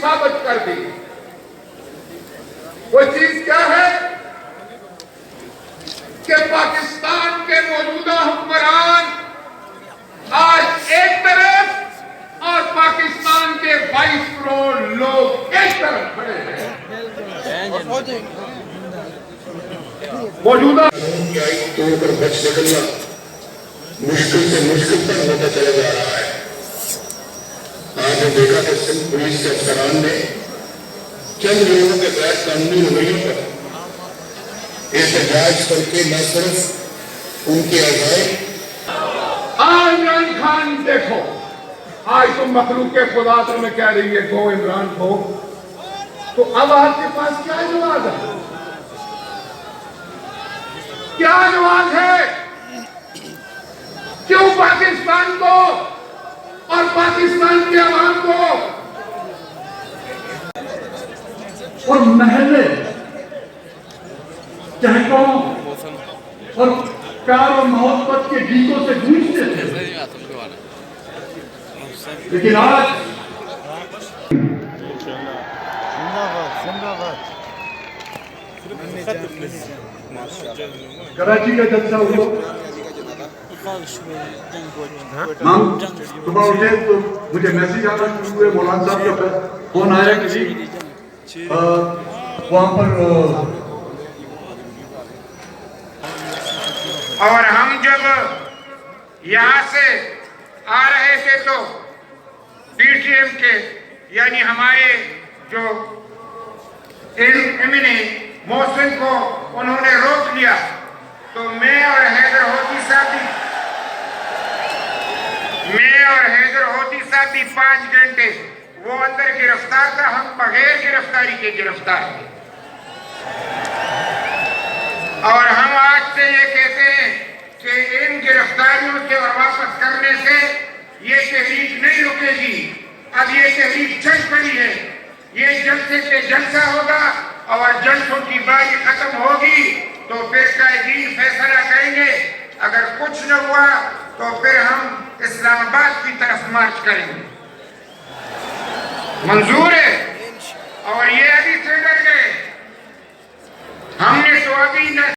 साबित कर दी। वो चीज क्या है कि पाकिस्तान के मौजूदा हुक्मरान आज एक तरफ और पाकिस्तान के 22 करोड़ लोग एक तरफ खड़े हैं। मौजूदा तोड़कर बच निकलना मुश्किल से मुश्किल पर होता चला जा रहा है। आपने देखा कि सिंध पुलिस के अफसरान ने चंद लोगों के गैर कानूनी रवैयों पर एहतजाज करके न सिर्फ उनके अजाए। इमरान खान देखो, आज तुम मखलूक के खुदा तुम्हें कह रही है गो इमरान को, तो अब आपके पास क्या जवाब है? क्या जवाब है? क्यों पाकिस्तान को और पाकिस्तान के अवाम को और महल्ले चहकों और प्यार और मोहब्बत के गीतों से गूंजते थे, लेकिन आज कराची का जलसा हुआ, हम सुबह उठे तो मुझे मैसेज आना शुरू हुए, मौलाना साहब का फोन आया किसी वहां पर, और हम जब यहाँ से आ रहे थे तो पीटीएम के यानी हमारे जो एमएनए मोहसिन को उन्होंने रोक लिया, तो मैं और हैदर होती साहब भी 5 घंटे वो अंदर गिरफ्तार था, हम बगैर गिरफ्तारी के गिरफ्तार थे। और हम आज से ये कहते हैं कि इन गिरफ्तारियों के वापस करने से ये तहरीक नहीं रुकेगी। अब ये तहरीक चल पड़ी है, ये जलसे पे जलसा होगा और जलसों की बारी खत्म होगी तो फिर कायदीन फैसला करेंगे। अगर कुछ न हुआ तो फिर हम इस्लामाबाद की तरफ मार्च करेंगे। मंजूर है? और ये अभी से डर गए, हमने तो अभी न